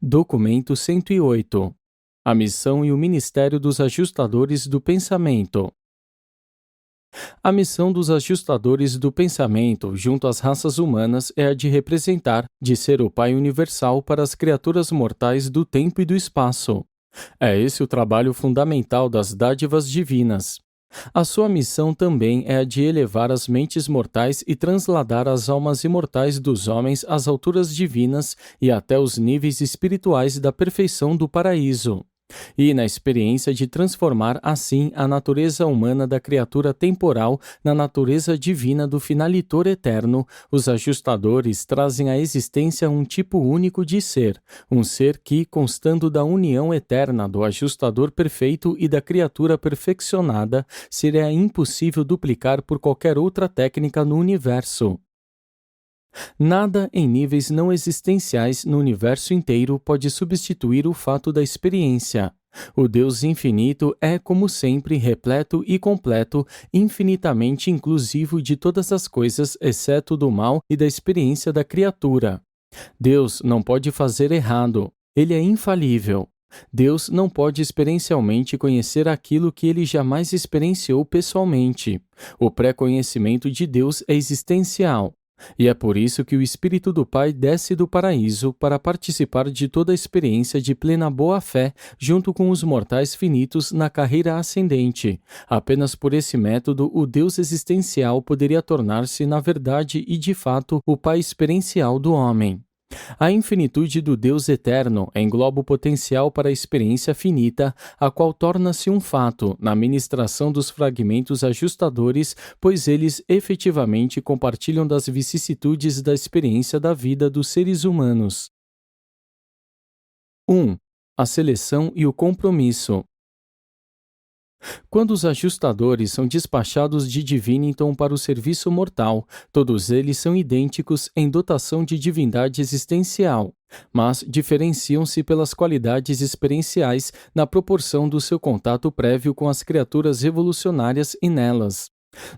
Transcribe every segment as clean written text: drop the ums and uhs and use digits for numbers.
Documento 108. A missão e o Ministério dos Ajustadores do Pensamento. A missão dos ajustadores do pensamento junto às raças humanas é a de representar, de ser o Pai universal para as criaturas mortais do tempo e do espaço. É esse o trabalho fundamental das dádivas divinas. A sua missão também é a de elevar as mentes mortais e transladar as almas imortais dos homens às alturas divinas e até os níveis espirituais da perfeição do paraíso. E na experiência de transformar assim a natureza humana da criatura temporal na natureza divina do finalitor eterno, os ajustadores trazem à existência um tipo único de ser, um ser que, constando da união eterna do ajustador perfeito e da criatura perfeccionada, seria impossível duplicar por qualquer outra técnica no universo. Nada em níveis não existenciais no universo inteiro pode substituir o fato da experiência. O Deus infinito é, como sempre, repleto e completo, infinitamente inclusivo de todas as coisas, exceto do mal e da experiência da criatura. Deus não pode fazer errado. Ele é infalível. Deus não pode experiencialmente conhecer aquilo que ele jamais experienciou pessoalmente. O pré-conhecimento de Deus é existencial. E é por isso que o Espírito do Pai desce do paraíso para participar de toda a experiência de plena boa-fé junto com os mortais finitos na carreira ascendente. Apenas por esse método, o Deus existencial poderia tornar-se, na verdade e de fato, o Pai experiencial do homem. A infinitude do Deus eterno engloba o potencial para a experiência finita, a qual torna-se um fato na ministração dos fragmentos ajustadores, pois eles efetivamente compartilham das vicissitudes da experiência da vida dos seres humanos. 1. A seleção e o compromisso. Quando os ajustadores são despachados de Diviniton para o serviço mortal, todos eles são idênticos em dotação de divindade existencial, mas diferenciam-se pelas qualidades experienciais na proporção do seu contato prévio com as criaturas evolucionárias e nelas.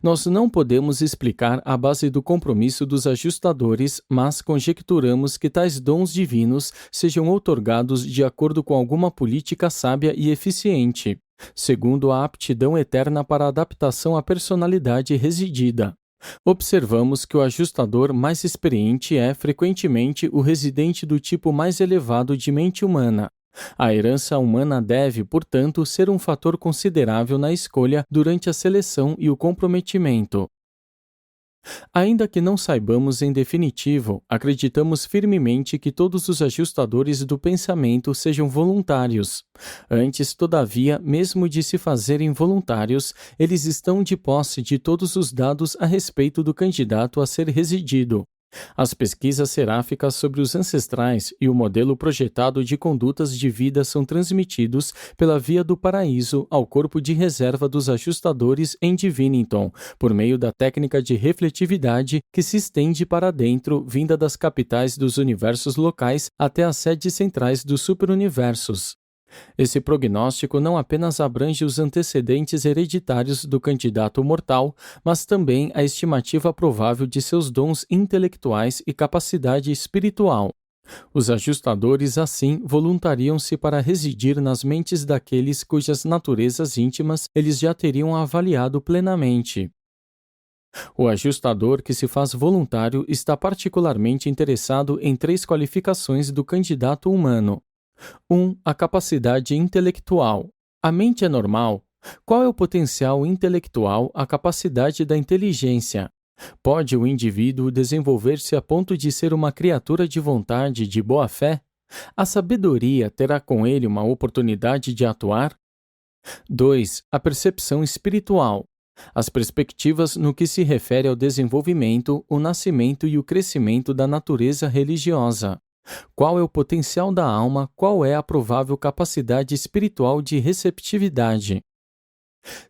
Nós não podemos explicar a base do compromisso dos ajustadores, mas conjecturamos que tais dons divinos sejam outorgados de acordo com alguma política sábia e eficiente, segundo a aptidão eterna para a adaptação à personalidade residida. Observamos que o ajustador mais experiente é, frequentemente, o residente do tipo mais elevado de mente humana. A herança humana deve, portanto, ser um fator considerável na escolha durante a seleção e o comprometimento. Ainda que não saibamos em definitivo, acreditamos firmemente que todos os ajustadores do pensamento sejam voluntários. Antes, todavia, mesmo de se fazerem voluntários, eles estão de posse de todos os dados a respeito do candidato a ser residido. As pesquisas seráficas sobre os ancestrais e o modelo projetado de condutas de vida são transmitidos pela via do paraíso ao corpo de reserva dos ajustadores em Diviniton, por meio da técnica de refletividade que se estende para dentro, vinda das capitais dos universos locais até as sedes centrais dos superuniversos. Esse prognóstico não apenas abrange os antecedentes hereditários do candidato mortal, mas também a estimativa provável de seus dons intelectuais e capacidade espiritual. Os ajustadores, assim, voluntariam-se para residir nas mentes daqueles cujas naturezas íntimas eles já teriam avaliado plenamente. O ajustador que se faz voluntário está particularmente interessado em 3 qualificações do candidato humano. 1. A capacidade intelectual. A mente é normal? Qual é o potencial intelectual, a capacidade da inteligência? Pode o indivíduo desenvolver-se a ponto de ser uma criatura de vontade, de boa fé? A sabedoria terá com ele uma oportunidade de atuar? 2. A percepção espiritual. As perspectivas no que se refere ao desenvolvimento, o nascimento e o crescimento da natureza religiosa. Qual é o potencial da alma? Qual é a provável capacidade espiritual de receptividade?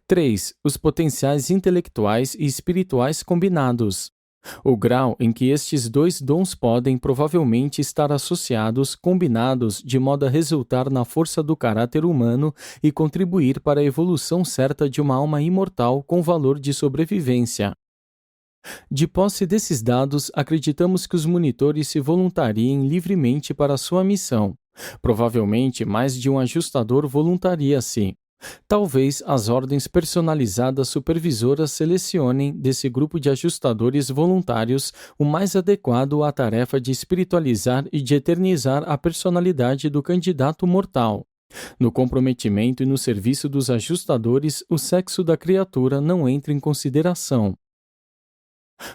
3. Os potenciais intelectuais e espirituais combinados. O grau em que estes 2 dons podem provavelmente estar associados, combinados, de modo a resultar na força do caráter humano e contribuir para a evolução certa de uma alma imortal com valor de sobrevivência. De posse desses dados, acreditamos que os monitores se voluntariem livremente para a sua missão. Provavelmente mais de um ajustador voluntaria-se. Talvez as ordens personalizadas supervisoras selecionem desse grupo de ajustadores voluntários o mais adequado à tarefa de espiritualizar e de eternizar a personalidade do candidato mortal. No comprometimento e no serviço dos ajustadores, o sexo da criatura não entra em consideração.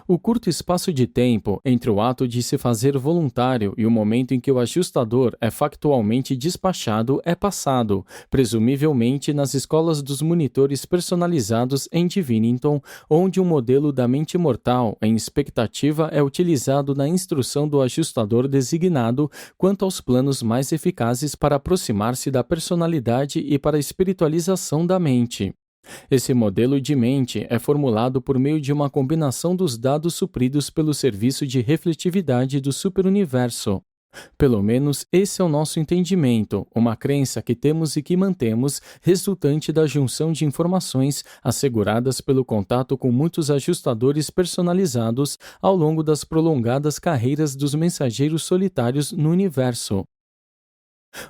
O curto espaço de tempo entre o ato de se fazer voluntário e o momento em que o ajustador é factualmente despachado é passado, presumivelmente nas escolas dos monitores personalizados em Divinington, onde um modelo da mente mortal em expectativa é utilizado na instrução do ajustador designado quanto aos planos mais eficazes para aproximar-se da personalidade e para a espiritualização da mente. Esse modelo de mente é formulado por meio de uma combinação dos dados supridos pelo serviço de refletividade do superuniverso. Pelo menos esse é o nosso entendimento, uma crença que temos e que mantemos, resultante da junção de informações asseguradas pelo contato com muitos ajustadores personalizados ao longo das prolongadas carreiras dos mensageiros solitários no universo.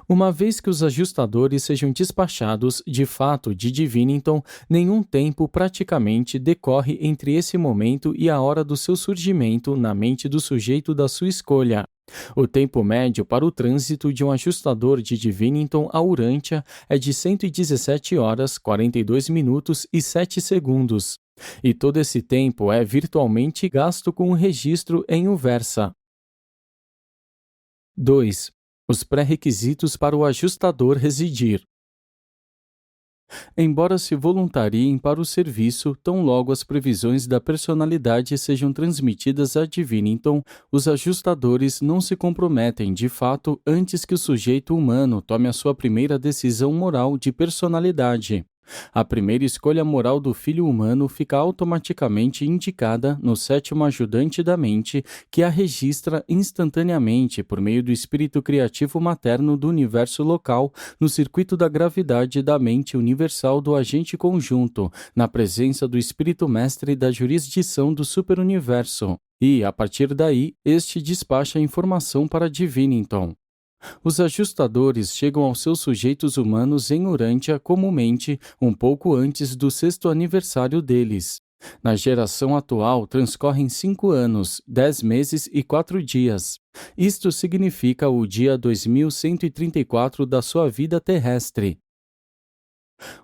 Uma vez que os ajustadores sejam despachados, de fato, de Divinington, nenhum tempo praticamente decorre entre esse momento e a hora do seu surgimento na mente do sujeito da sua escolha. O tempo médio para o trânsito de um ajustador de Divinington a Urantia é de 117 horas, 42 minutos e 7 segundos. E todo esse tempo é virtualmente gasto com o registro em Uversa. 2. Os pré-requisitos para o ajustador residir. Embora se voluntariem para o serviço, tão logo as previsões da personalidade sejam transmitidas a Divinington, os ajustadores não se comprometem de fato antes que o sujeito humano tome a sua primeira decisão moral de personalidade. A primeira escolha moral do filho humano fica automaticamente indicada no sétimo ajudante da mente, que a registra instantaneamente por meio do espírito criativo materno do universo local, no circuito da gravidade da mente universal do agente conjunto, na presença do espírito mestre da jurisdição do superuniverso. E, a partir daí, este despacha a informação para Divinington. Os ajustadores chegam aos seus sujeitos humanos em Urantia comumente um pouco antes do 6º aniversário deles. Na geração atual transcorrem 5 anos, 10 meses e 4 dias. Isto significa o dia 2134 da sua vida terrestre.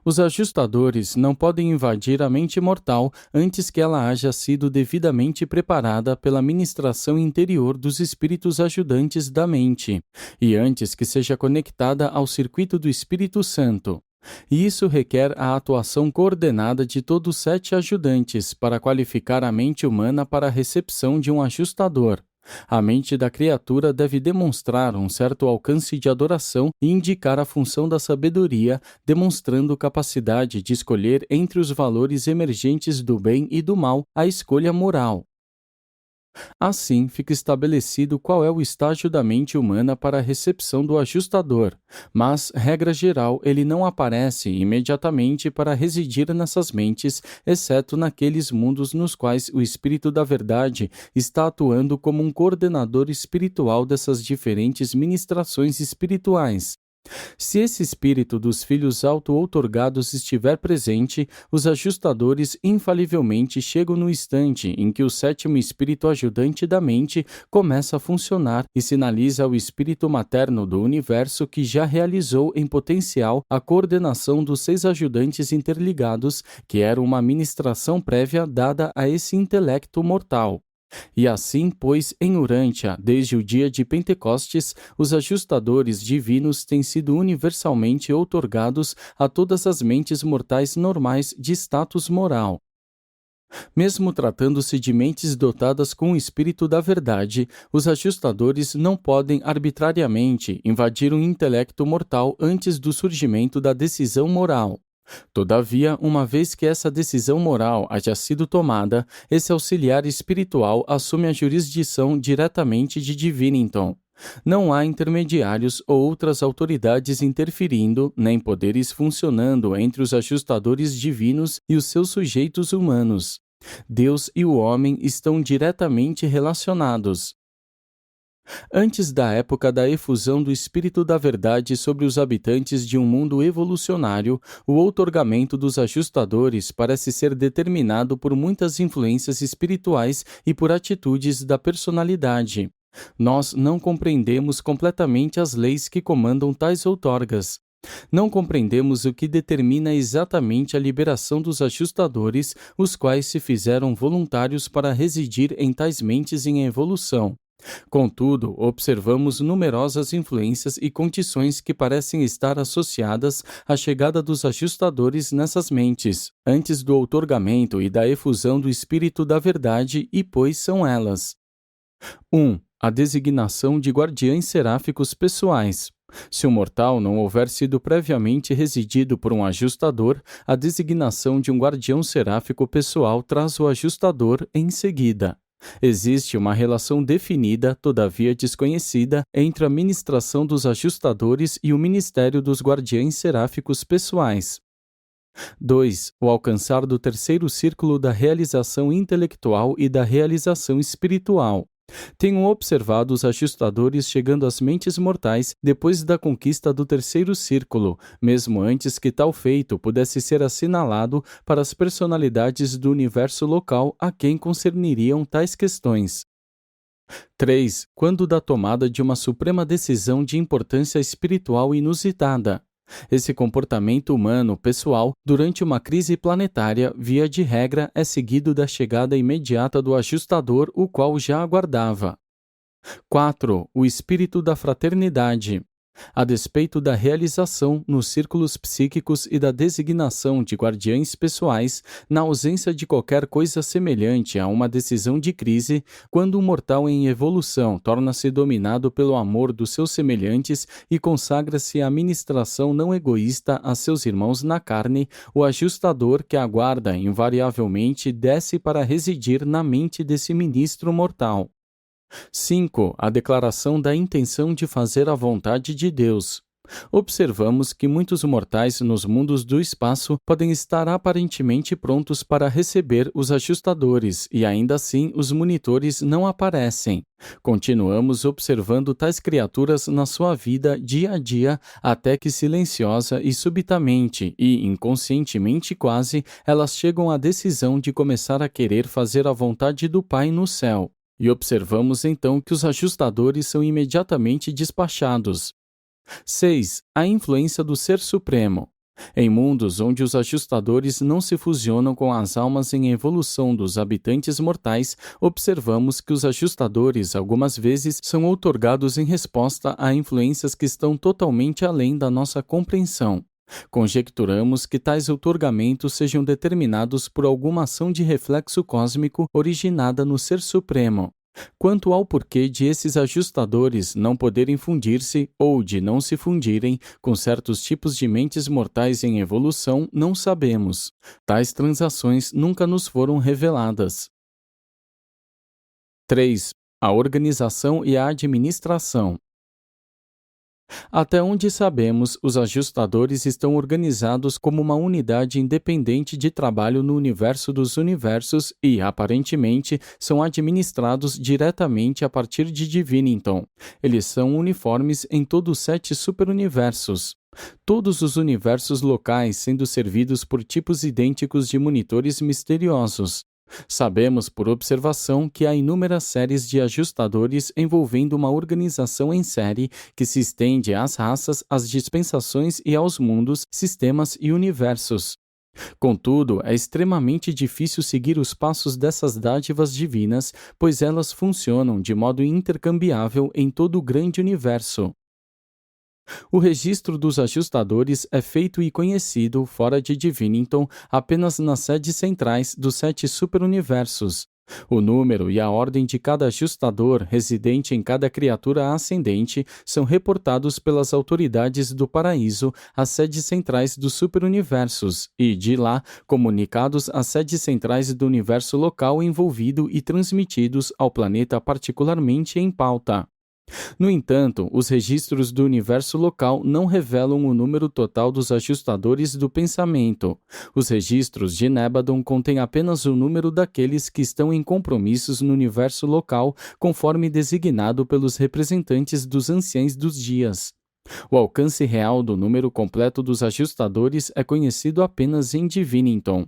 Os ajustadores não podem invadir a mente mortal antes que ela haja sido devidamente preparada pela ministração interior dos espíritos ajudantes da mente, e antes que seja conectada ao circuito do Espírito Santo. E isso requer a atuação coordenada de todos os 7 ajudantes para qualificar a mente humana para a recepção de um ajustador. A mente da criatura deve demonstrar um certo alcance de adoração e indicar a função da sabedoria, demonstrando capacidade de escolher entre os valores emergentes do bem e do mal a escolha moral. Assim, fica estabelecido qual é o estágio da mente humana para a recepção do ajustador, mas, regra geral, ele não aparece imediatamente para residir nessas mentes, exceto naqueles mundos nos quais o Espírito da Verdade está atuando como um coordenador espiritual dessas diferentes ministrações espirituais. Se esse espírito dos filhos auto-outorgados estiver presente, os ajustadores infalivelmente chegam no instante em que o 7º espírito ajudante da mente começa a funcionar e sinaliza ao espírito materno do universo que já realizou em potencial a coordenação dos 6 ajudantes interligados, que era uma ministração prévia dada a esse intelecto mortal. E assim, pois, em Urantia, desde o dia de Pentecostes, os ajustadores divinos têm sido universalmente outorgados a todas as mentes mortais normais de status moral. Mesmo tratando-se de mentes dotadas com o espírito da verdade, os ajustadores não podem arbitrariamente invadir um intelecto mortal antes do surgimento da decisão moral. Todavia, uma vez que essa decisão moral haja sido tomada, esse auxiliar espiritual assume a jurisdição diretamente de Divinington. Não há intermediários ou outras autoridades interferindo, nem poderes funcionando entre os ajustadores divinos e os seus sujeitos humanos. Deus e o homem estão diretamente relacionados. Antes da época da efusão do Espírito da Verdade sobre os habitantes de um mundo evolucionário, o outorgamento dos ajustadores parece ser determinado por muitas influências espirituais e por atitudes da personalidade. Nós não compreendemos completamente as leis que comandam tais outorgas. Não compreendemos o que determina exatamente a liberação dos ajustadores, os quais se fizeram voluntários para residir em tais mentes em evolução. Contudo, observamos numerosas influências e condições que parecem estar associadas à chegada dos ajustadores nessas mentes, antes do outorgamento e da efusão do Espírito da Verdade, e pois são elas: 1. A designação de guardiães seráficos pessoais. Se o mortal não houver sido previamente residido por um ajustador, a designação de um guardião seráfico pessoal traz o ajustador em seguida. Existe uma relação definida, todavia desconhecida, entre a ministração dos ajustadores e o ministério dos guardiães seráficos pessoais. 2. O alcançar do terceiro círculo da realização intelectual e da realização espiritual. Tenho observado os ajustadores chegando às mentes mortais depois da conquista do terceiro círculo, mesmo antes que tal feito pudesse ser assinalado para as personalidades do universo local a quem concerniriam tais questões. 3. Quando da tomada de uma suprema decisão de importância espiritual inusitada. Esse comportamento humano pessoal, durante uma crise planetária, via de regra, é seguido da chegada imediata do ajustador, o qual já aguardava. 4. O espírito da fraternidade. A despeito da realização nos círculos psíquicos e da designação de guardiães pessoais, na ausência de qualquer coisa semelhante a uma decisão de crise, quando um mortal em evolução torna-se dominado pelo amor dos seus semelhantes e consagra-se à ministração não egoísta a seus irmãos na carne, o ajustador que aguarda invariavelmente desce para residir na mente desse ministro mortal. 5. A declaração da intenção de fazer a vontade de Deus. Observamos que muitos mortais nos mundos do espaço podem estar aparentemente prontos para receber os ajustadores e ainda assim os monitores não aparecem. Continuamos observando tais criaturas na sua vida dia a dia até que silenciosa e subitamente e inconscientemente quase elas chegam à decisão de começar a querer fazer a vontade do Pai no céu. E observamos então que os ajustadores são imediatamente despachados. 6. A influência do Ser Supremo. Em mundos onde os ajustadores não se fusionam com as almas em evolução dos habitantes mortais, observamos que os ajustadores algumas vezes são outorgados em resposta a influências que estão totalmente além da nossa compreensão. Conjecturamos que tais outorgamentos sejam determinados por alguma ação de reflexo cósmico originada no Ser Supremo. Quanto ao porquê de esses ajustadores não poderem fundir-se ou de não se fundirem com certos tipos de mentes mortais em evolução, não sabemos. Tais transações nunca nos foram reveladas. 3. A organização e a administração. Até onde sabemos, os ajustadores estão organizados como uma unidade independente de trabalho no universo dos universos e, aparentemente, são administrados diretamente a partir de Divinington. Eles são uniformes em todos os 7 superuniversos. Todos os universos locais sendo servidos por tipos idênticos de monitores misteriosos. Sabemos por observação que há inúmeras séries de ajustadores envolvendo uma organização em série que se estende às raças, às dispensações e aos mundos, sistemas e universos. Contudo, é extremamente difícil seguir os passos dessas dádivas divinas, pois elas funcionam de modo intercambiável em todo o grande universo. O registro dos ajustadores é feito e conhecido, fora de Divinington, apenas nas sedes centrais dos 7 superuniversos. O número e a ordem de cada ajustador residente em cada criatura ascendente são reportados pelas autoridades do paraíso às sedes centrais dos superuniversos e, de lá, comunicados às sedes centrais do universo local envolvido e transmitidos ao planeta particularmente em pauta. No entanto, os registros do universo local não revelam o número total dos ajustadores do pensamento. Os registros de Nébadon contêm apenas o número daqueles que estão em compromissos no universo local, conforme designado pelos representantes dos anciães dos dias. O alcance real do número completo dos ajustadores é conhecido apenas em Divinington.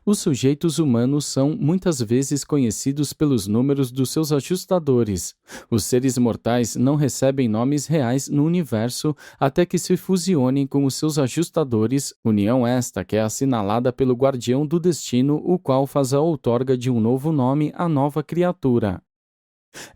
Os sujeitos humanos são muitas vezes conhecidos pelos números dos seus ajustadores. Os seres mortais não recebem nomes reais no universo até que se fusionem com os seus ajustadores, união esta que é assinalada pelo guardião do destino, o qual faz a outorga de um novo nome à nova criatura.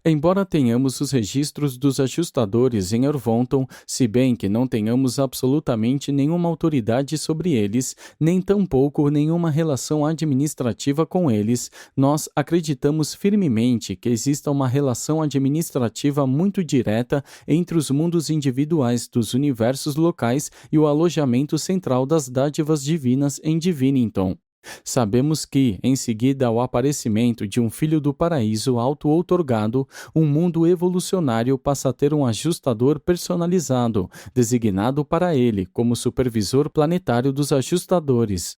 Embora tenhamos os registros dos ajustadores em Orvonton, se bem que não tenhamos absolutamente nenhuma autoridade sobre eles, nem tampouco nenhuma relação administrativa com eles, nós acreditamos firmemente que exista uma relação administrativa muito direta entre os mundos individuais dos universos locais e o alojamento central das dádivas divinas em Divinington. Sabemos que, em seguida ao aparecimento de um filho do paraíso auto-outorgado, um mundo evolucionário passa a ter um ajustador personalizado, designado para ele como supervisor planetário dos ajustadores.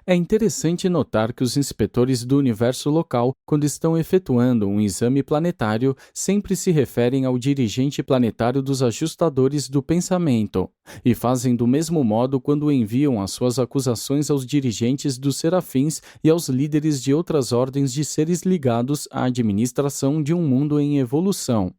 É interessante notar que os inspetores do universo local, quando estão efetuando um exame planetário, sempre se referem ao dirigente planetário dos ajustadores do pensamento, e fazem do mesmo modo quando enviam as suas acusações aos dirigentes dos serafins e aos líderes de outras ordens de seres ligados à administração de um mundo em evolução.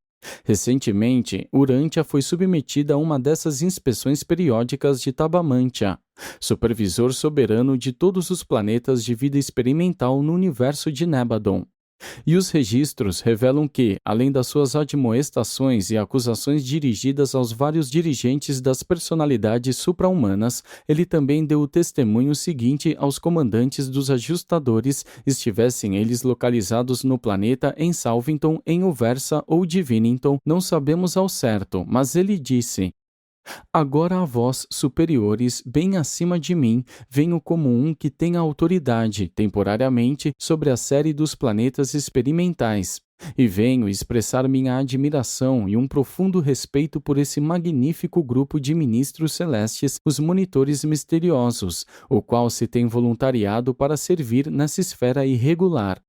Recentemente, Urântia foi submetida a uma dessas inspeções periódicas de Tabamantia, supervisor soberano de todos os planetas de vida experimental no universo de Nébadon. E os registros revelam que, além das suas admoestações e acusações dirigidas aos vários dirigentes das personalidades supra-humanas, ele também deu o testemunho seguinte aos comandantes dos ajustadores, estivessem eles localizados no planeta em Salvington, em Uversa ou Divinington, não sabemos ao certo, mas ele disse: Agora a vós, superiores, bem acima de mim, venho como um que tem autoridade, temporariamente, sobre a série dos planetas experimentais. E venho expressar minha admiração e um profundo respeito por esse magnífico grupo de ministros celestes, os monitores misteriosos, o qual se tem voluntariado para servir nessa esfera irregular.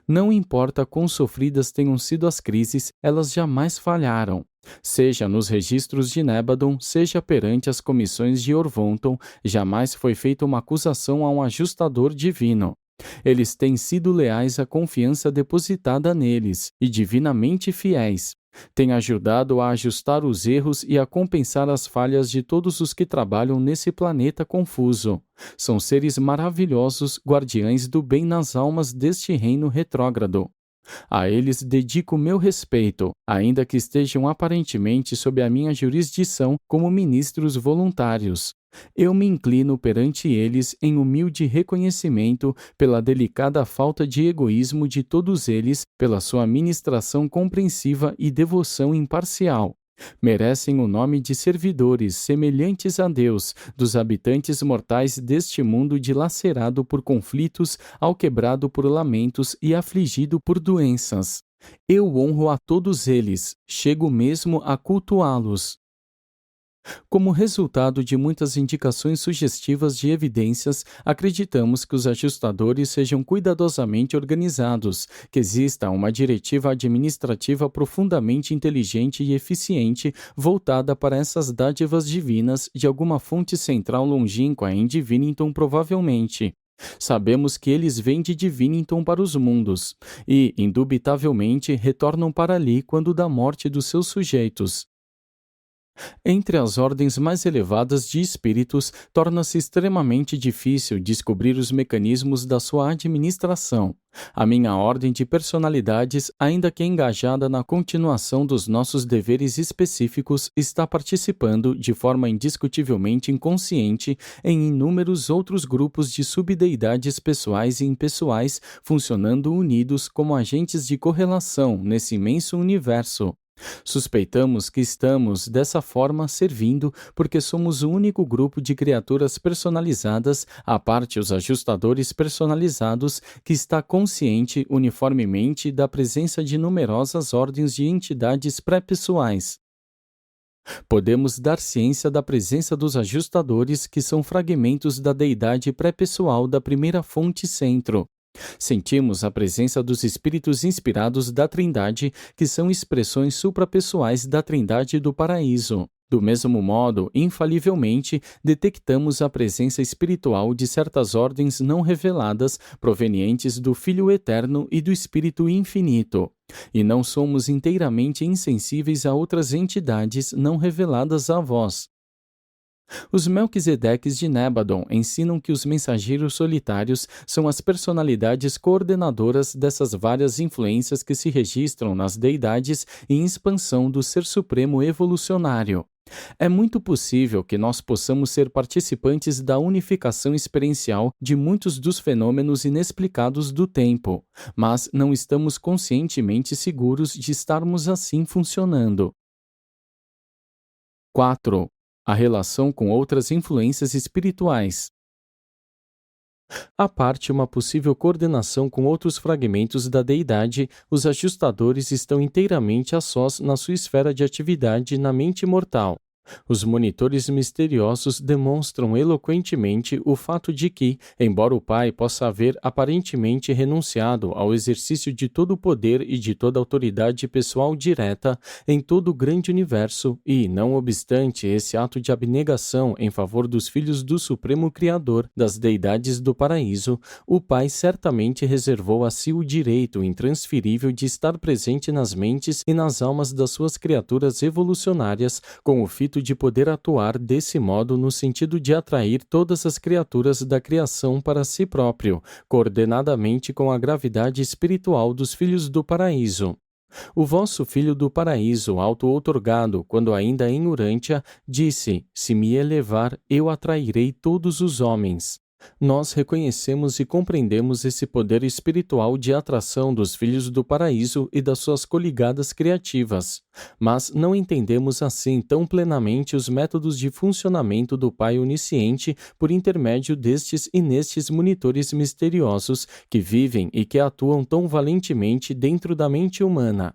Não importa quão sofridas tenham sido as crises, elas jamais falharam. Seja nos registros de Nébadon, seja perante as comissões de Orvonton, jamais foi feita uma acusação a um ajustador divino. Eles têm sido leais à confiança depositada neles e divinamente fiéis. Têm ajudado a ajustar os erros e a compensar as falhas de todos os que trabalham nesse planeta confuso. São seres maravilhosos, guardiães do bem nas almas deste reino retrógrado. A eles dedico meu respeito, ainda que estejam aparentemente sob a minha jurisdição como ministros voluntários. Eu me inclino perante eles em humilde reconhecimento pela delicada falta de egoísmo de todos eles, pela sua ministração compreensiva e devoção imparcial. Merecem o nome de servidores semelhantes a Deus, dos habitantes mortais deste mundo dilacerado por conflitos, alquebrado por lamentos e afligido por doenças. Eu honro a todos eles, chego mesmo a cultuá-los. Como resultado de muitas indicações sugestivas de evidências, acreditamos que os ajustadores sejam cuidadosamente organizados, que exista uma diretiva administrativa profundamente inteligente e eficiente voltada para essas dádivas divinas de alguma fonte central longínqua em Divinington provavelmente. Sabemos que eles vêm de Divinington para os mundos e, indubitavelmente, retornam para ali quando da morte dos seus sujeitos. Entre as ordens mais elevadas de espíritos, torna-se extremamente difícil descobrir os mecanismos da sua administração. A minha ordem de personalidades, ainda que engajada na continuação dos nossos deveres específicos, está participando, de forma indiscutivelmente inconsciente, em inúmeros outros grupos de subdeidades pessoais e impessoais, funcionando unidos como agentes de correlação nesse imenso universo. Suspeitamos que estamos, dessa forma, servindo porque somos o único grupo de criaturas personalizadas, à parte os ajustadores personalizados, que está consciente uniformemente da presença de numerosas ordens de entidades pré-pessoais. Podemos dar ciência da presença dos ajustadores, que são fragmentos da deidade pré-pessoal da primeira fonte centro. Sentimos a presença dos espíritos inspirados da Trindade, que são expressões suprapessoais da Trindade do Paraíso. Do mesmo modo, infalivelmente, detectamos a presença espiritual de certas ordens não reveladas, provenientes do Filho Eterno e do Espírito Infinito. E não somos inteiramente insensíveis a outras entidades não reveladas a vós. Os Melquisedeques de Nébadon ensinam que os mensageiros solitários são as personalidades coordenadoras dessas várias influências que se registram nas deidades em expansão do Ser Supremo Evolucionário. É muito possível que nós possamos ser participantes da unificação experiencial de muitos dos fenômenos inexplicados do tempo, mas não estamos conscientemente seguros de estarmos assim funcionando. 4. A relação com outras influências espirituais. À parte uma possível coordenação com outros fragmentos da deidade, os ajustadores estão inteiramente a sós na sua esfera de atividade na mente mortal. Os monitores misteriosos demonstram eloquentemente o fato de que, embora o Pai possa haver aparentemente renunciado ao exercício de todo o poder e de toda autoridade pessoal direta em todo o grande universo e, não obstante esse ato de abnegação em favor dos filhos do Supremo Criador das deidades do paraíso, o Pai certamente reservou a si o direito intransferível de estar presente nas mentes e nas almas das suas criaturas evolucionárias com o fito de poder atuar desse modo no sentido de atrair todas as criaturas da criação para si próprio, coordenadamente com a gravidade espiritual dos filhos do paraíso. O vosso filho do paraíso, auto-outorgado, quando ainda em Urântia, disse: se me elevar, eu atrairei todos os homens. Nós reconhecemos e compreendemos esse poder espiritual de atração dos filhos do paraíso e das suas coligadas criativas, mas não entendemos assim tão plenamente os métodos de funcionamento do Pai Onisciente por intermédio destes e nestes monitores misteriosos que vivem e que atuam tão valentemente dentro da mente humana.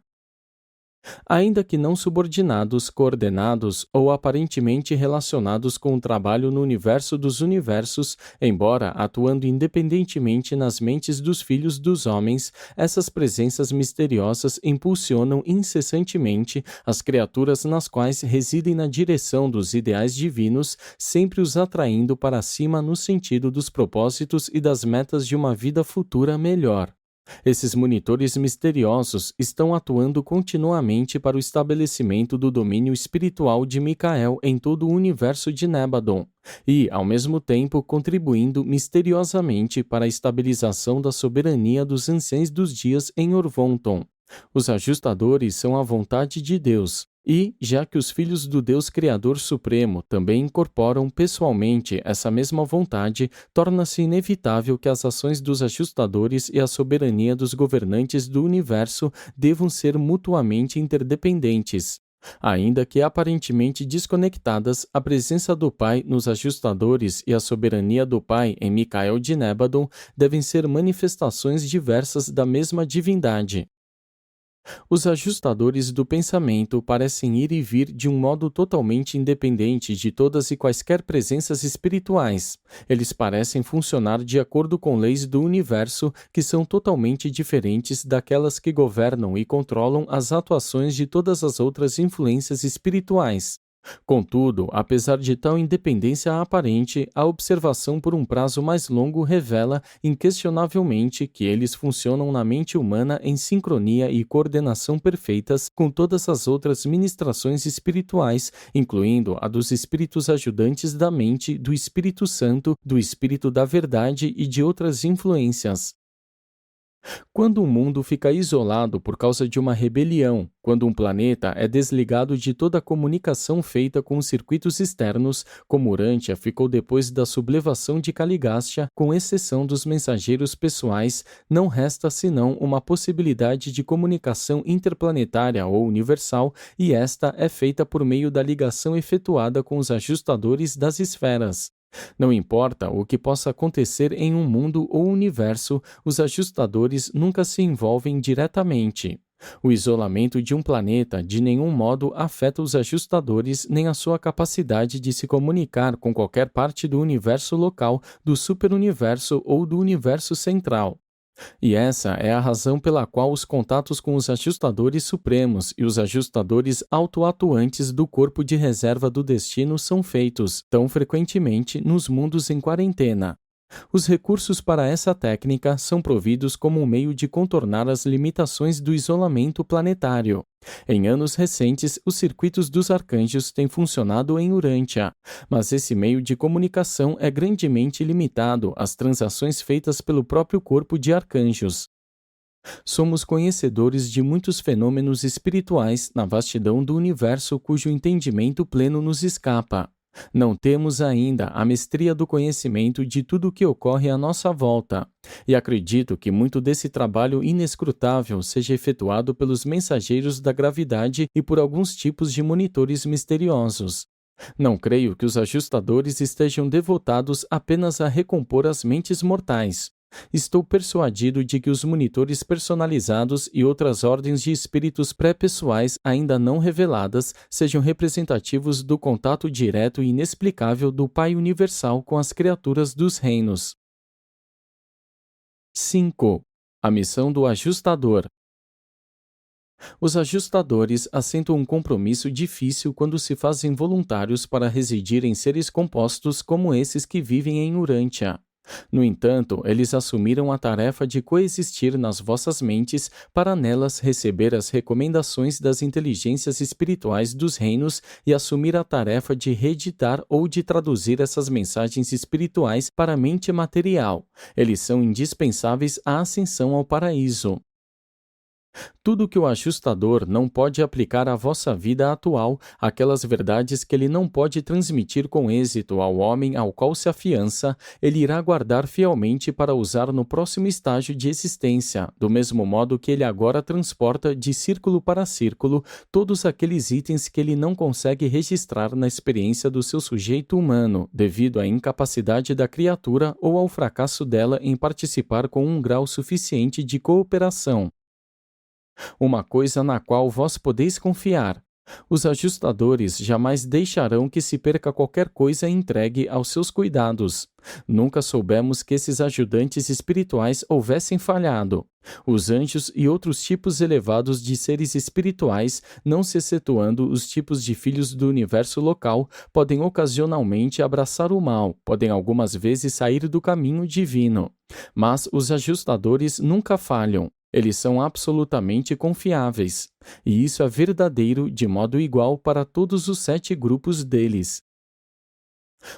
Ainda que não subordinados, coordenados ou aparentemente relacionados com o trabalho no universo dos universos, embora atuando independentemente nas mentes dos filhos dos homens, essas presenças misteriosas impulsionam incessantemente as criaturas nas quais residem na direção dos ideais divinos, sempre os atraindo para cima no sentido dos propósitos e das metas de uma vida futura melhor. Esses monitores misteriosos estão atuando continuamente para o estabelecimento do domínio espiritual de Micael em todo o universo de Nébadon e, ao mesmo tempo, contribuindo misteriosamente para a estabilização da soberania dos anciãos dos dias em Orvonton. Os ajustadores são a vontade de Deus. E, já que os filhos do Deus Criador Supremo também incorporam pessoalmente essa mesma vontade, torna-se inevitável que as ações dos ajustadores e a soberania dos governantes do universo devam ser mutuamente interdependentes. Ainda que aparentemente desconectadas, a presença do Pai nos ajustadores e a soberania do Pai em Micael de Nébadon devem ser manifestações diversas da mesma divindade. Os ajustadores do pensamento parecem ir e vir de um modo totalmente independente de todas e quaisquer presenças espirituais. Eles parecem funcionar de acordo com leis do universo que são totalmente diferentes daquelas que governam e controlam as atuações de todas as outras influências espirituais. Contudo, apesar de tal independência aparente, a observação por um prazo mais longo revela, inquestionavelmente, que eles funcionam na mente humana em sincronia e coordenação perfeitas com todas as outras ministrações espirituais, incluindo a dos espíritos ajudantes da mente, do Espírito Santo, do Espírito da Verdade e de outras influências. Quando um mundo fica isolado por causa de uma rebelião, quando um planeta é desligado de toda a comunicação feita com os circuitos externos, como Urântia ficou depois da sublevação de Caligástia, com exceção dos mensageiros pessoais, não resta senão uma possibilidade de comunicação interplanetária ou universal, e esta é feita por meio da ligação efetuada com os ajustadores das esferas. Não importa o que possa acontecer em um mundo ou universo, os ajustadores nunca se envolvem diretamente. O isolamento de um planeta de nenhum modo afeta os ajustadores nem a sua capacidade de se comunicar com qualquer parte do universo local, do superuniverso ou do universo central. E essa é a razão pela qual os contatos com os ajustadores supremos e os ajustadores auto-atuantes do corpo de reserva do destino são feitos, tão frequentemente, nos mundos em quarentena. Os recursos para essa técnica são providos como um meio de contornar as limitações do isolamento planetário. Em anos recentes, os circuitos dos arcanjos têm funcionado em Urântia, mas esse meio de comunicação é grandemente limitado às transações feitas pelo próprio corpo de arcanjos. Somos conhecedores de muitos fenômenos espirituais na vastidão do universo cujo entendimento pleno nos escapa. Não temos ainda a mestria do conhecimento de tudo o que ocorre à nossa volta, e acredito que muito desse trabalho inescrutável seja efetuado pelos mensageiros da gravidade e por alguns tipos de monitores misteriosos. Não creio que os ajustadores estejam devotados apenas a recompor as mentes mortais. Estou persuadido de que os monitores personalizados e outras ordens de espíritos pré-pessoais ainda não reveladas sejam representativos do contato direto e inexplicável do Pai Universal com as criaturas dos reinos. 5. A missão do ajustador. Os ajustadores assentam um compromisso difícil quando se fazem voluntários para residir em seres compostos como esses que vivem em Urântia. No entanto, eles assumiram a tarefa de coexistir nas vossas mentes para nelas receber as recomendações das inteligências espirituais dos reinos e assumir a tarefa de reeditar ou de traduzir essas mensagens espirituais para a mente material. Eles são indispensáveis à ascensão ao paraíso. Tudo que o ajustador não pode aplicar à vossa vida atual, aquelas verdades que ele não pode transmitir com êxito ao homem ao qual se afiança, ele irá guardar fielmente para usar no próximo estágio de existência, do mesmo modo que ele agora transporta de círculo para círculo todos aqueles itens que ele não consegue registrar na experiência do seu sujeito humano, devido à incapacidade da criatura ou ao fracasso dela em participar com um grau suficiente de cooperação. Uma coisa na qual vós podeis confiar. Os ajustadores jamais deixarão que se perca qualquer coisa entregue aos seus cuidados. Nunca soubemos que esses ajudantes espirituais houvessem falhado. Os anjos e outros tipos elevados de seres espirituais, não se excetuando os tipos de filhos do universo local, podem ocasionalmente abraçar o mal, podem algumas vezes sair do caminho divino. Mas os ajustadores nunca falham. Eles são absolutamente confiáveis, e isso é verdadeiro de modo igual para todos os 7 grupos deles.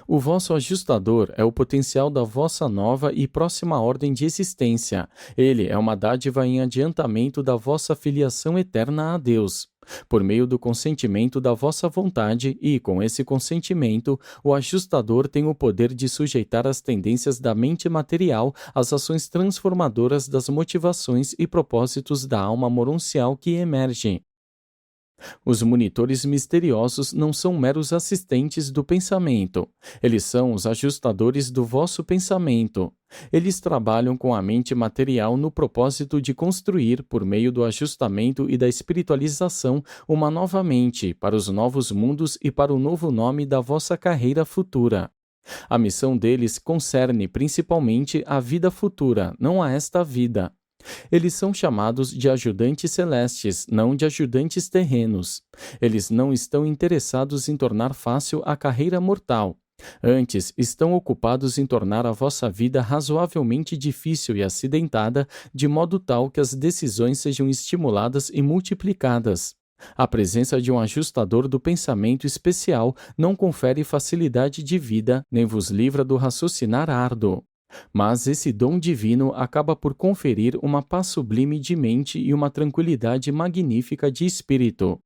O vosso ajustador é o potencial da vossa nova e próxima ordem de existência. Ele é uma dádiva em adiantamento da vossa filiação eterna a Deus. Por meio do consentimento da vossa vontade e, com esse consentimento, o ajustador tem o poder de sujeitar as tendências da mente material às ações transformadoras das motivações e propósitos da alma moroncial que emergem. Os monitores misteriosos não são meros assistentes do pensamento. Eles são os ajustadores do vosso pensamento. Eles trabalham com a mente material no propósito de construir, por meio do ajustamento e da espiritualização, uma nova mente para os novos mundos e para o novo nome da vossa carreira futura. A missão deles concerne principalmente a vida futura, não a esta vida. Eles são chamados de ajudantes celestes, não de ajudantes terrenos. Eles não estão interessados em tornar fácil a carreira mortal. Antes, estão ocupados em tornar a vossa vida razoavelmente difícil e acidentada, de modo tal que as decisões sejam estimuladas e multiplicadas. A presença de um ajustador do pensamento especial não confere facilidade de vida, nem vos livra do raciocinar árduo. Mas esse dom divino acaba por conferir uma paz sublime de mente e uma tranquilidade magnífica de espírito.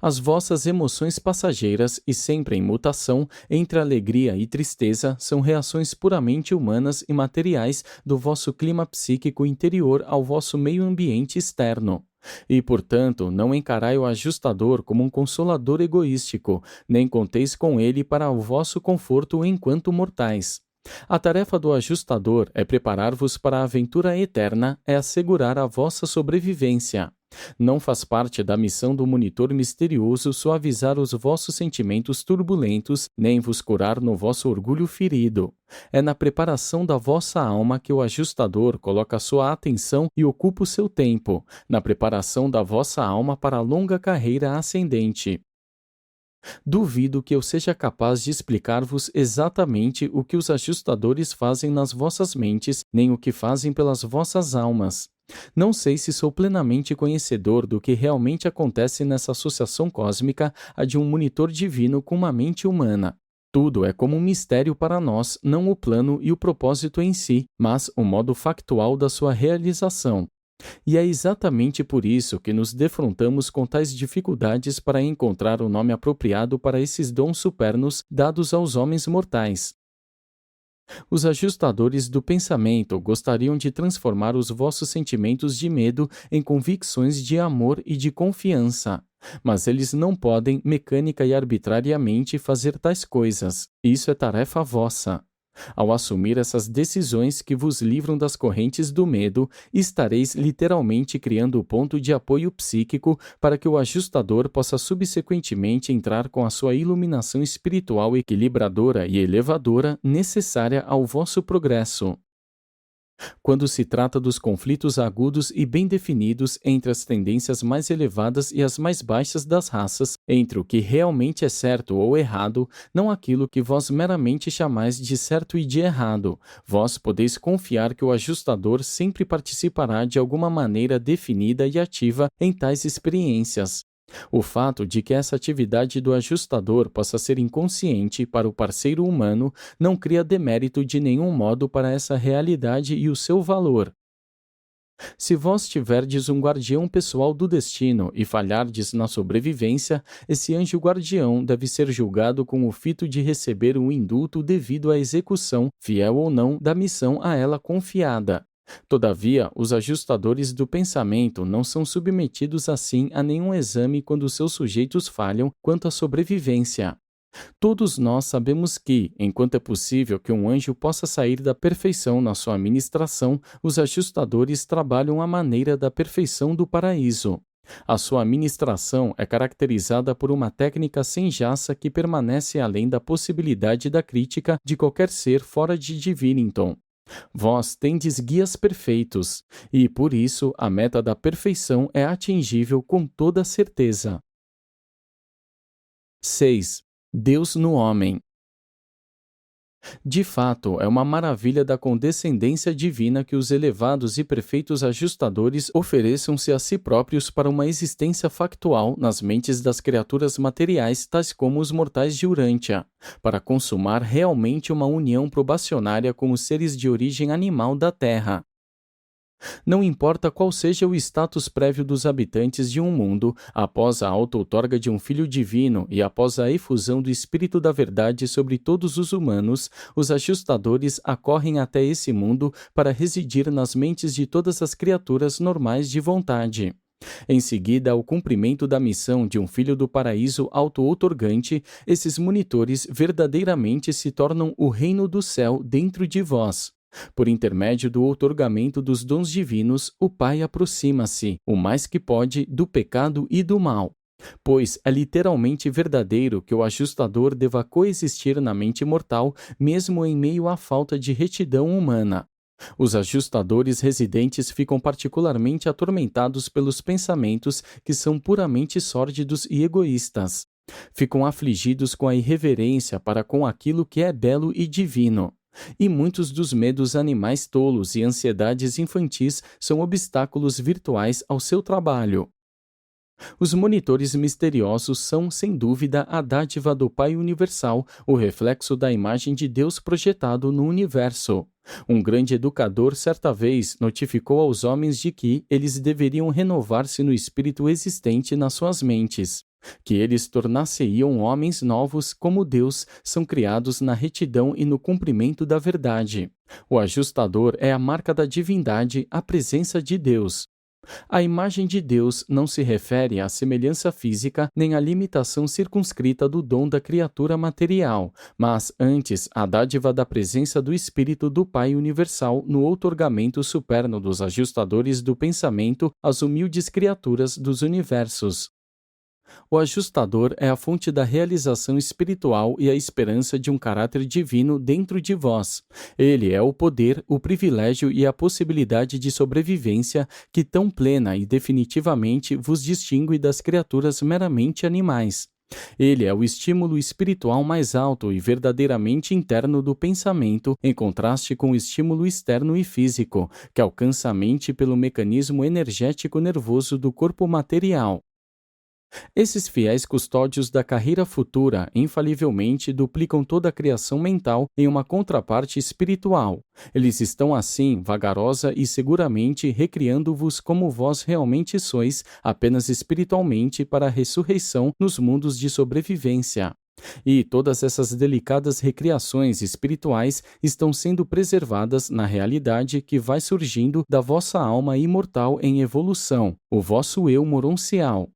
As vossas emoções passageiras e sempre em mutação entre alegria e tristeza são reações puramente humanas e materiais do vosso clima psíquico interior ao vosso meio ambiente externo. E, portanto, não encarai o ajustador como um consolador egoístico, nem conteis com ele para o vosso conforto enquanto mortais. A tarefa do ajustador é preparar-vos para a aventura eterna, é assegurar a vossa sobrevivência. Não faz parte da missão do monitor misterioso suavizar os vossos sentimentos turbulentos, nem vos curar no vosso orgulho ferido. É na preparação da vossa alma que o ajustador coloca sua atenção e ocupa o seu tempo, na preparação da vossa alma para a longa carreira ascendente. Duvido que eu seja capaz de explicar-vos exatamente o que os ajustadores fazem nas vossas mentes, nem o que fazem pelas vossas almas. Não sei se sou plenamente conhecedor do que realmente acontece nessa associação cósmica, a de um monitor divino com uma mente humana. Tudo é como um mistério para nós, não o plano e o propósito em si, mas o modo factual da sua realização. E é exatamente por isso que nos defrontamos com tais dificuldades para encontrar o nome apropriado para esses dons supernos dados aos homens mortais. Os ajustadores do pensamento gostariam de transformar os vossos sentimentos de medo em convicções de amor e de confiança. Mas eles não podem, mecânica e arbitrariamente, fazer tais coisas. Isso é tarefa vossa. Ao assumir essas decisões que vos livram das correntes do medo, estareis literalmente criando o ponto de apoio psíquico para que o ajustador possa subsequentemente entrar com a sua iluminação espiritual equilibradora e elevadora necessária ao vosso progresso. Quando se trata dos conflitos agudos e bem definidos entre as tendências mais elevadas e as mais baixas das raças, entre o que realmente é certo ou errado, não aquilo que vós meramente chamais de certo e de errado, vós podeis confiar que o ajustador sempre participará de alguma maneira definida e ativa em tais experiências. O fato de que essa atividade do ajustador possa ser inconsciente para o parceiro humano não cria demérito de nenhum modo para essa realidade e o seu valor. Se vós tiverdes um guardião pessoal do destino e falhardes na sobrevivência, esse anjo guardião deve ser julgado com o fito de receber um indulto devido à execução, fiel ou não, da missão a ela confiada. Todavia, os ajustadores do pensamento não são submetidos assim a nenhum exame quando seus sujeitos falham quanto à sobrevivência. Todos nós sabemos que, enquanto é possível que um anjo possa sair da perfeição na sua administração, os ajustadores trabalham à maneira da perfeição do paraíso. A sua administração é caracterizada por uma técnica sem jaça que permanece além da possibilidade da crítica de qualquer ser fora de Divinington. Vós tendes guias perfeitos, e por isso a meta da perfeição é atingível com toda certeza. 6. Deus no homem. De fato, é uma maravilha da condescendência divina que os elevados e perfeitos ajustadores ofereçam-se a si próprios para uma existência factual nas mentes das criaturas materiais, tais como os mortais de Urântia, para consumar realmente uma união probacionária com os seres de origem animal da Terra. Não importa qual seja o status prévio dos habitantes de um mundo, após a auto-outorga de um Filho Divino e após a efusão do Espírito da Verdade sobre todos os humanos, os ajustadores acorrem até esse mundo para residir nas mentes de todas as criaturas normais de vontade. Em seguida ao cumprimento da missão de um Filho do Paraíso auto-outorgante, esses monitores verdadeiramente se tornam o reino do céu dentro de vós. Por intermédio do outorgamento dos dons divinos, o Pai aproxima-se, o mais que pode, do pecado e do mal. Pois é literalmente verdadeiro que o ajustador deva coexistir na mente mortal, mesmo em meio à falta de retidão humana. Os ajustadores residentes ficam particularmente atormentados pelos pensamentos que são puramente sórdidos e egoístas. Ficam afligidos com a irreverência para com aquilo que é belo e divino. E muitos dos medos animais tolos e ansiedades infantis são obstáculos virtuais ao seu trabalho. Os monitores misteriosos são, sem dúvida, a dádiva do Pai Universal, o reflexo da imagem de Deus projetado no universo. Um grande educador certa vez notificou aos homens de que eles deveriam renovar-se no espírito existente nas suas mentes, que eles tornar-se-iam homens novos como Deus, são criados na retidão e no cumprimento da verdade. O ajustador é a marca da divindade, a presença de Deus. A imagem de Deus não se refere à semelhança física nem à limitação circunscrita do dom da criatura material, mas antes à dádiva da presença do Espírito do Pai Universal no outorgamento superno dos ajustadores do pensamento às humildes criaturas dos universos. O ajustador é a fonte da realização espiritual e a esperança de um caráter divino dentro de vós. Ele é o poder, o privilégio e a possibilidade de sobrevivência que tão plena e definitivamente vos distingue das criaturas meramente animais. Ele é o estímulo espiritual mais alto e verdadeiramente interno do pensamento, em contraste com o estímulo externo e físico, que alcança a mente pelo mecanismo energético nervoso do corpo material. Esses fiéis custódios da carreira futura infalivelmente duplicam toda a criação mental em uma contraparte espiritual. Eles estão assim, vagarosa e seguramente, recriando-vos como vós realmente sois, apenas espiritualmente, para a ressurreição nos mundos de sobrevivência. E todas essas delicadas recriações espirituais estão sendo preservadas na realidade que vai surgindo da vossa alma imortal em evolução, o vosso eu moroncial.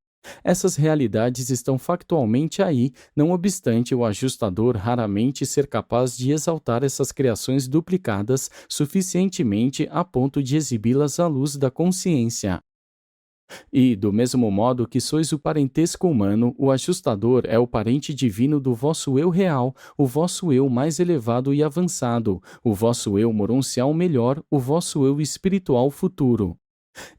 Essas realidades estão factualmente aí, não obstante o ajustador raramente ser capaz de exaltar essas criações duplicadas suficientemente a ponto de exibi-las à luz da consciência. E, do mesmo modo que sois o parentesco humano, o ajustador é o parente divino do vosso eu real, o vosso eu mais elevado e avançado, o vosso eu moroncial melhor, o vosso eu espiritual futuro.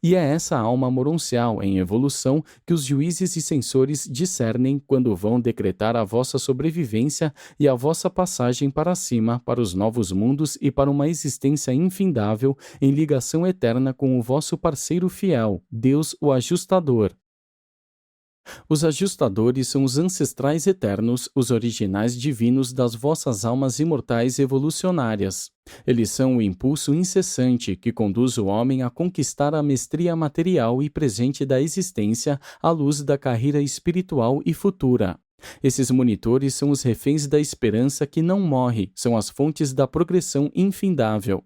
E é essa alma moroncial em evolução que os juízes e censores discernem quando vão decretar a vossa sobrevivência e a vossa passagem para cima, para os novos mundos e para uma existência infindável em ligação eterna com o vosso parceiro fiel, Deus o ajustador. Os ajustadores são os ancestrais eternos, os originais divinos das vossas almas imortais evolucionárias. Eles são o impulso incessante que conduz o homem a conquistar a mestria material e presente da existência à luz da carreira espiritual e futura. Esses monitores são os reféns da esperança que não morre, são as fontes da progressão infindável.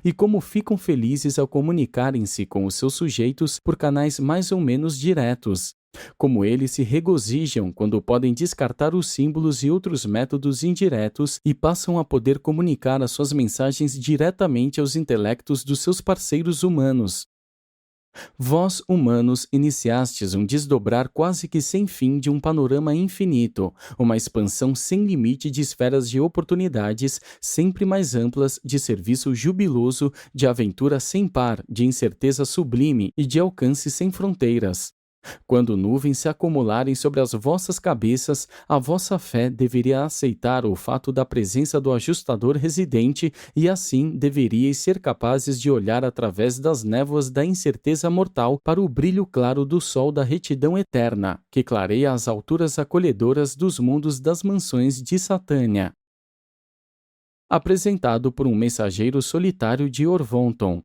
E como ficam felizes ao comunicarem-se com os seus sujeitos por canais mais ou menos diretos. Como eles se regozijam quando podem descartar os símbolos e outros métodos indiretos e passam a poder comunicar as suas mensagens diretamente aos intelectos dos seus parceiros humanos. Vós, humanos, iniciastes um desdobrar quase que sem fim de um panorama infinito, uma expansão sem limite de esferas de oportunidades, sempre mais amplas, de serviço jubiloso, de aventura sem par, de incerteza sublime e de alcance sem fronteiras. Quando nuvens se acumularem sobre as vossas cabeças, a vossa fé deveria aceitar o fato da presença do ajustador residente e assim deveríeis ser capazes de olhar através das névoas da incerteza mortal para o brilho claro do sol da retidão eterna, que clareia as alturas acolhedoras dos mundos das mansões de Satânia. Apresentado por um mensageiro solitário de Orvonton.